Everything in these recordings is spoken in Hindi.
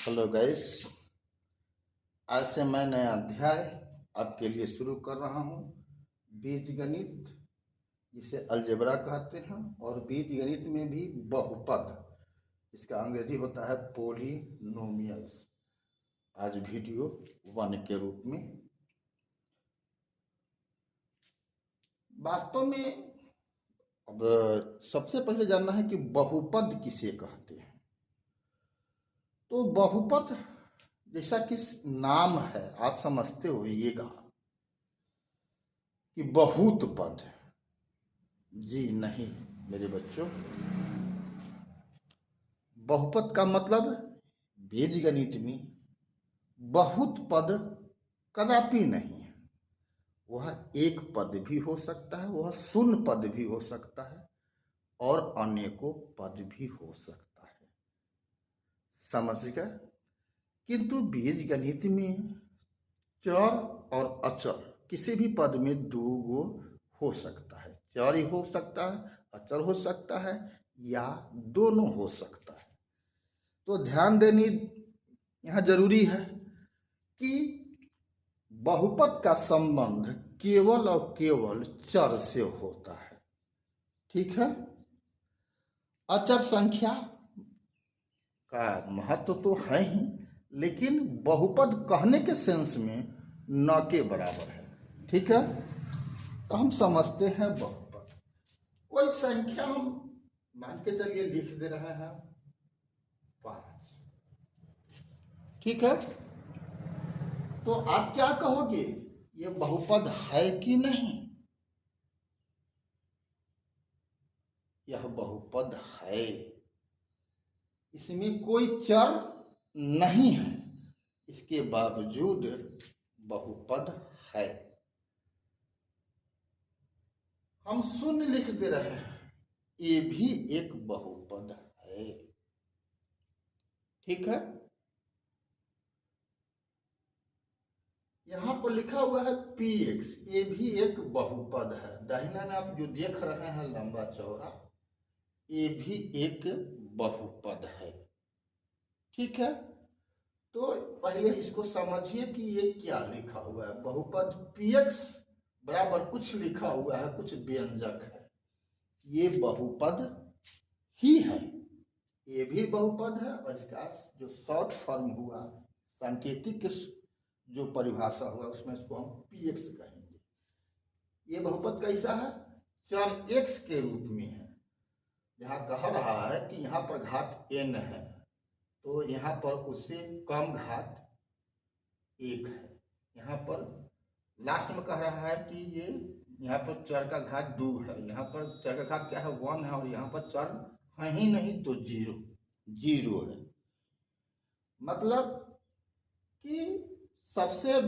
हेलो गाइस, आज से मैं नया अध्याय आपके लिए शुरू कर रहा हूँ। बीजगणित, जिसे अलजेब्रा कहते हैं, और बीजगणित में भी बहुपद, इसका अंग्रेजी होता है पॉलिनोमियल्स। आज वीडियो 1 के रूप में। वास्तव में अब सबसे पहले जानना है कि बहुपद किसे कहते हैं। तो बहुपद जैसा कि नाम है, आप समझते होइएगा कि बहुत पद। जी नहीं मेरे बच्चों, बहुपद का मतलब बीजगणित में बहुत पद कदापि नहीं है। वह एक पद भी हो सकता है, वह शून्य पद भी हो सकता है, और अनेकों पद भी हो सकता है। समझ गए? किंतु बीजगणित में चर और अचर किसी भी पद में दो गो हो सकता है। चर ही हो सकता है, अचर हो सकता है, या दोनों हो सकता है। तो ध्यान देनी यहाँ जरूरी है कि बहुपद का संबंध केवल और केवल चर से होता है। ठीक है? अचर संख्या का महत्व तो है ही, लेकिन बहुपद कहने के सेंस में न के बराबर है। ठीक है? तो हम समझते हैं बहुपद कोई संख्या हम मान के चलिए लिख दे रहे हैं 5। ठीक है? तो आप क्या कहोगे, ये बहुपद है कि नहीं? यह बहुपद है, इसमें कोई चर नहीं है, इसके बावजूद बहुपद है। हम शून्य लिख दे रहे हैं, ये भी एक बहुपद है। ठीक है? यहां पर लिखा हुआ है px, ये भी एक बहुपद है। दाहिना में आप जो देख रहे हैं लंबा चौड़ा, ये भी एक बहुपद है। ठीक है? तो पहले इसको समझिए कि ये क्या लिखा हुआ है। बहुपद px बराबर कुछ लिखा हुआ है, कुछ व्यंजक है, ये बहुपद ही है। ये भी बहुपद है, और इसका जो शॉर्ट फॉर्म हुआ, सांकेतिक जो परिभाषा हुआ, उसमें इसको हम px कहेंगे। ये बहुपद कैसा है? चर x के रूप में है। जहां कह रहा है कि यहाँ पर घात n है, तो यहाँ पर उससे कम घात 1 है। यहाँ पर लास्ट में कह रहा है कि ये यहाँ पर चर का घात 2 है, यहाँ पर चर का घात क्या है 1 है, और यहाँ पर चर है ही नहीं, तो 0 है। मतलब कि सबसे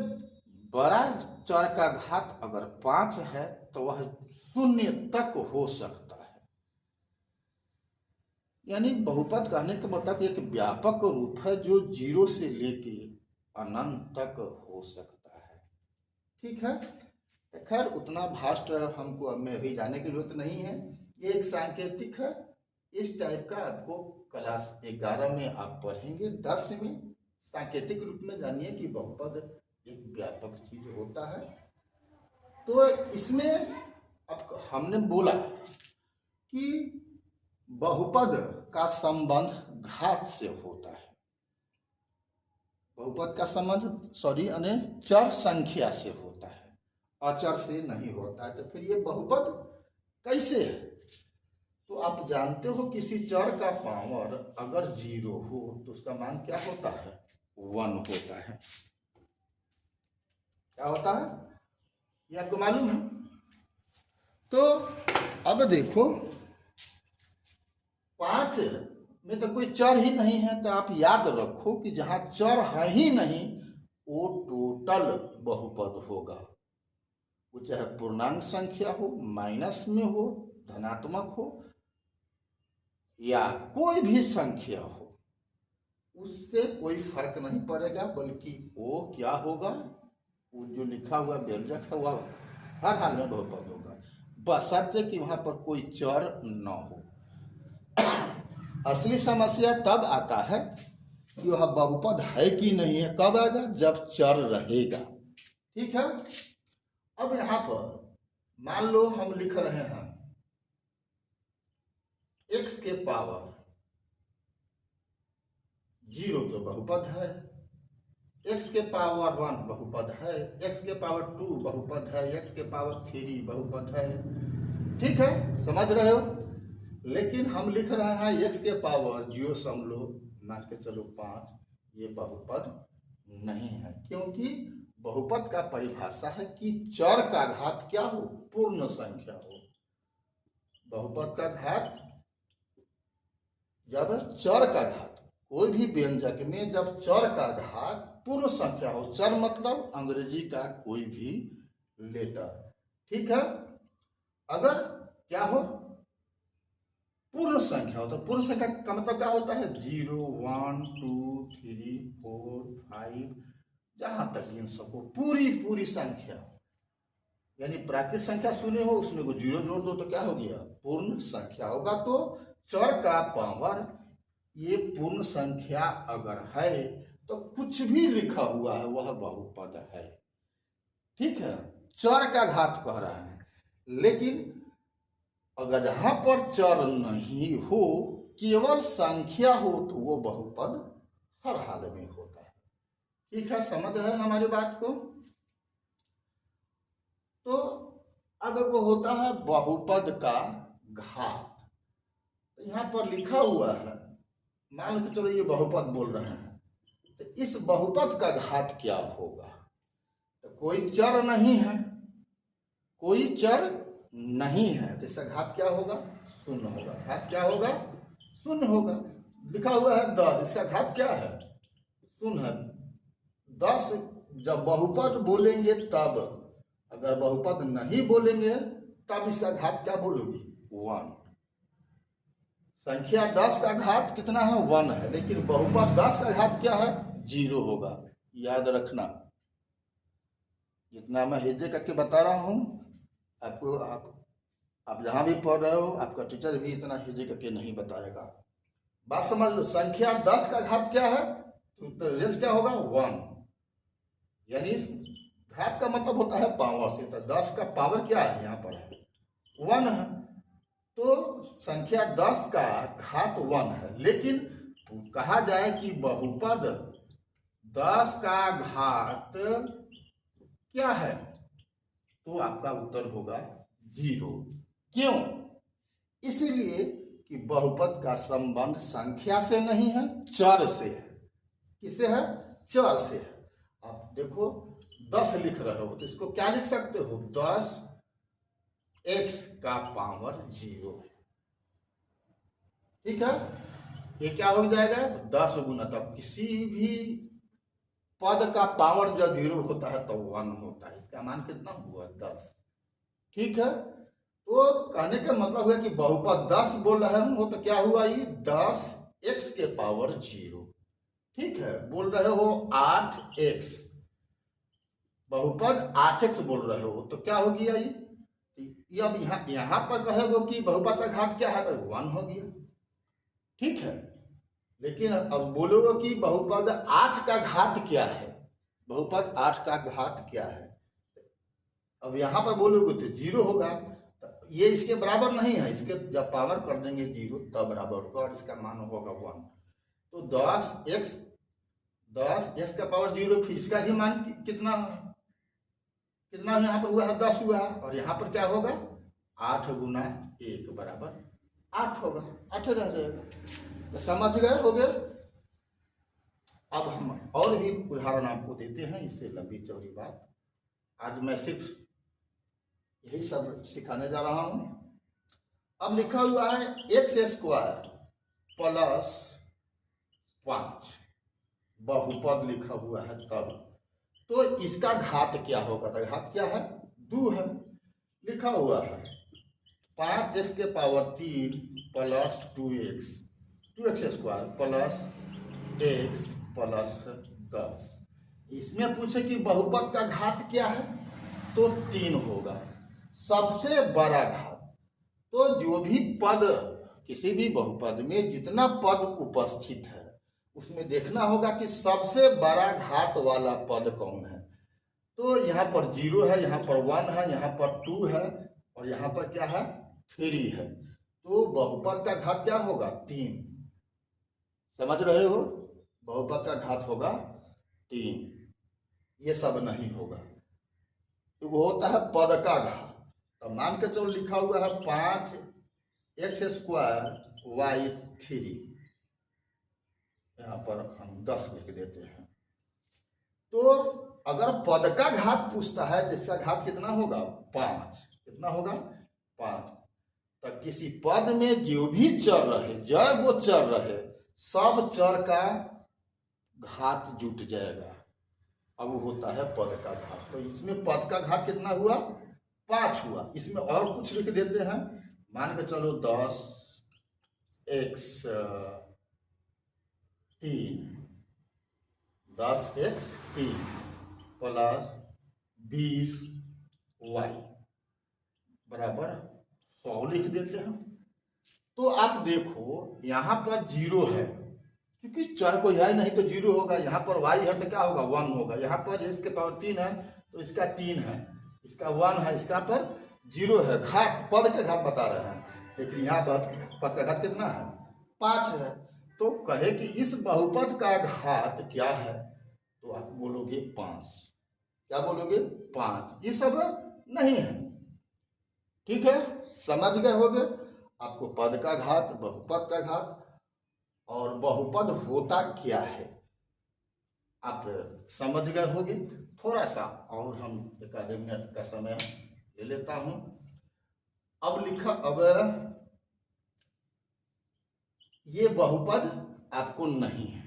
बड़ा चर का घात अगर 5 है तो वह 0 तक हो सकता है। यानी बहुपद कहने का मतलब एक व्यापक रूप है जो 0 से लेके अनंत तक हो सकता है। ठीक है? खैर उतना भास्ट हमको अब में अभी जाने की जरूरत नहीं है। ये एक सांकेतिक है। इस टाइप का आपको क्लास 11 में आप पढ़ेंगे। 10 में सांकेतिक रूप में जानिए कि बहुपद एक व्यापक चीज होता है। तो इसमें अब हमने बोला कि बहुपद का संबंध घात से होता है। बहुपद का संबंध चर संख्या से होता है, अचर से नहीं होता है। तो फिर ये बहुपद कैसे है? तो आप जानते हो किसी चर का पावर अगर 0 हो तो उसका मान क्या होता है? 1 होता है। क्या होता है ये आपको मालूम है? तो अब देखो, 5 में तो कोई चर ही नहीं है, तो आप याद रखो कि जहां चर है ही नहीं वो टोटल बहुपद होगा। वो चाहे पूर्णांक संख्या हो, माइनस में हो, धनात्मक हो, या कोई भी संख्या हो, उससे कोई फर्क नहीं पड़ेगा। बल्कि वो क्या होगा, वो जो लिखा हुआ व्यंजक है वह हर हाल में बहुपद होगा, बशर्ते कि वहां पर कोई चर न हो। असली समस्या तब आता है कि वह बहुपद है कि नहीं है। कब आएगा? जब चर रहेगा। ठीक है। अब यहां पर मान लो हम लिख रहे हैं x के पावर 0 तो बहुपद है, x के पावर 1 बहुपद है, x के पावर 2 बहुपद है, x के पावर 3 बहुपद है। ठीक है, समझ रहे हो। लेकिन हम लिख रहे हैं x के पावर 0 सम लो, मान के चलो 5, ये बहुपद नहीं है। क्योंकि बहुपद का परिभाषा है कि चर का घात क्या हो? पूर्ण संख्या हो। बहुपद का घात जब चर का घात, कोई भी व्यंजक में जब चर का घात पूर्ण संख्या हो, चर मतलब अंग्रेजी का कोई भी लेटर। ठीक है। अगर क्या हो? पूर्ण संख्या हो। तो पूर्ण संख्या का मतलब क्या होता है? 0 1 2 3 4 5, जहां तक इन सबको पूरी संख्या, यानी प्राकृत संख्या सुने हो, उसमें को 0 जोड़ दो तो क्या हो गया? पूर्ण संख्या होगा। तो चर का पावर ये पूर्ण संख्या अगर है तो कुछ भी लिखा हुआ है वह बहुपद है। ठीक है, चर का घात कह रहा है। लेकिन अगर जहां पर चर नहीं हो, केवल संख्या हो, तो वो बहुपद हर हाल में होता है। ठीक है, समझ रहे हैं हमारी बात को। तो अब वो होता है बहुपद का घात। यहां पर लिखा हुआ है, मान के चलो ये बहुपद बोल रहे हैं, तो इस बहुपद का घात क्या होगा? तो कोई चर नहीं है, कोई चर नहीं है, तो इसका घात क्या होगा? शून्य होगा। घात क्या होगा? शून्य होगा। लिखा हुआ है 10, इसका घात क्या है? शून्य है। 10 जब बहुपद बोलेंगे तब, अगर बहुपद नहीं बोलेंगे तब इसका घात क्या बोलोगी? 1। संख्या 10 का घात कितना है? 1 है। लेकिन बहुपद 10 का घात क्या है? 0 होगा। याद रखना, जितना मैं हेजे करके बता रहा हूं आपको, आप जहां भी पढ़ रहे हो, आपका टीचर भी इतना हेजे करके नहीं बताएगा। बात समझ लो। संख्या 10 का घात क्या है? तो रिजल्ट क्या होगा? 1। यानी घात का मतलब होता है पावर से, तो 10 का पावर क्या है? यहाँ पर है 1 है। तो संख्या 10 का घात 1 है। लेकिन कहा जाए कि बहुपद 10 का घात क्या है, तो आपका उत्तर होगा 0। क्यों? इसलिए कि बहुपद का संबंध संख्या से नहीं है, चर से है। किससे है? चर से है। आप देखो 10 लिख रहे हो, तो इसको क्या लिख सकते हो? 10 x का पावर 0। ठीक है, ये क्या हो जाएगा? 10 गुना, तब किसी भी पद का पावर जब 0 होता है तो 1 होता है। इसका मान कितना हुआ? 10। ठीक है, तो कहने का मतलब हुआ कि बहुपद 10 बोल रहे हो तो क्या हुआ? ये 10 x के पावर 0। ठीक है, बोल रहे हो 8x, बहुपद 8x बोल रहे हो तो क्या हो गया? ये अब यहां पर कहेगो कि बहुपद का घात क्या है, तो 1 हो गया। ठीक है, लेकिन अब बोलोगे कि बहुपद 8 का घात क्या है? बहुपद 8 का घात क्या है? अब यहां पर बोलोगे तो 0 होगा। ये इसके बराबर नहीं है, इसके जब पावर कर देंगे 0 तब बराबर होगा और इसका मान होगा 1। तो 10x का पावर 0, फिर इसका भी मान कितना है? कितना यहाँ पर हुआ है? 10 हुआ है। और यहाँ पर क्या होगा? 8 गुना 1 बराबर 8 होगा। 8 रह जाएगा। तो समझ गए? हो गया। अब हम और भी उदाहरण आपको देते हैं, इससे लंबी चौड़ी बात आज मैं सिर्फ यही सब सिखाने जा रहा हूं। अब लिखा हुआ है x² प्लस 5, बहुपद लिखा हुआ है तब, तो इसका घात क्या होगा? तो घात क्या है? 2 है। लिखा हुआ है 5x के power 3 plus 2x² plus x plus 10। इसमें पूछे कि बहुपद का घात क्या है, तो 3 होगा। सबसे बड़ा घात, तो जो भी पद, किसी भी बहुपद में जितना पद उपस्थित है उसमें देखना होगा कि सबसे बड़ा घात वाला पद कौन है। तो यहाँ पर 0 है, यहाँ पर 1 है, यहाँ पर 2 है और यहाँ पर क्या है 3 है। तो बहुपद का घात क्या होगा 3। समझ रहे हो, बहुपद का घात होगा 3। ये सब नहीं होगा। तो वो होता है पद का घात। तो मान के चलो लिखा हुआ है 5x² y3, यहाँ पर हम 10 लिख देते हैं। तो अगर पद का घात पूछता है जिसका घात कितना होगा 5, कितना होगा 5, तो किसी पद में जो भी चर रहे, जय वो चर रहे, सब चर का घात जुट जाएगा। अब वो होता है पद का घात। तो इसमें पद का घात कितना हुआ 5 हुआ। इसमें और कुछ लिख देते हैं, मान के चलो 10x3 प्लस 20y बराबर 100 लिख देते हैं। तो आप देखो यहाँ पर 0 है, क्योंकि चर कोई है नहीं तो 0 होगा। यहाँ पर y है तो क्या होगा 1 होगा। यहाँ पर इसके पावर 3 है तो इसका 3 है, इसका 1 है, इसका पर 0 है। घात पद के घात बता रहे हैं, लेकिन यहाँ पद का घात कितना है 5 है। तो कहे कि इस बहुपद का घात क्या है, तो आप बोलोगे 5। क्या बोलोगे 5। ये सब नहीं है। ठीक है, समझ गए होगे। आपको पद का घात, बहुपद का घात और बहुपद होता क्या है आप समझ गए होगे। थोड़ा सा और हम 1 मिनट का समय ले लेता हूं। अब ये बहुपद आपको नहीं है,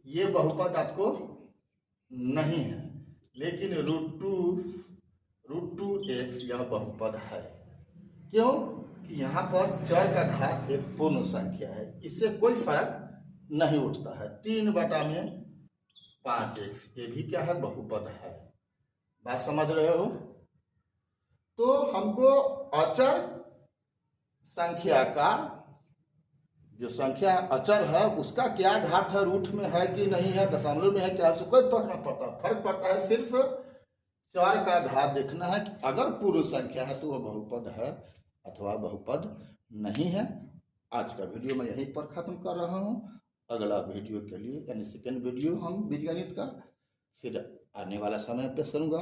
ये बहुपद आपको नहीं है, लेकिन √2x यह बहुपद है। क्यों कि यहाँ पर चर का घात एक पूर्ण संख्या है, इससे कोई फर्क नहीं उठता है। 3/5x ये भी क्या है बहुपद है। बात समझ रहे हो। तो हमको अचर संख्या का, जो संख्या अचर है उसका क्या घात है, रूट में है कि नहीं है, दशमलव में है क्या, उससे कोई फर्क नहीं पड़ता। फर्क पड़ता है सिर्फ चर का घात देखना है कि अगर पूर्ण संख्या है तो वह बहुपद है अथवा बहुपद नहीं है। आज का वीडियो मैं यहीं पर खत्म कर रहा हूं। अगला वीडियो के लिए यानी सेकेंड वीडियो हम बीजगणित का फिर आने वाला समय पेश करूंगा।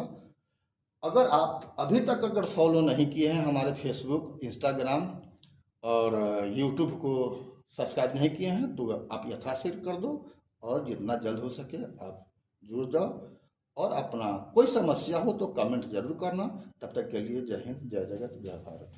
अगर आप अभी तक अगर फॉलो नहीं किए हैं हमारे फेसबुक, इंस्टाग्राम और यूट्यूब को सब्सक्राइब नहीं किए हैं तो आप यथाशीघ्र कर दो और जितना जल्द हो सके आप जुड़ जाओ। और अपना कोई समस्या हो तो कमेंट जरूर करना। तब तक के लिए जय हिंद, जय जगत, जय भारत।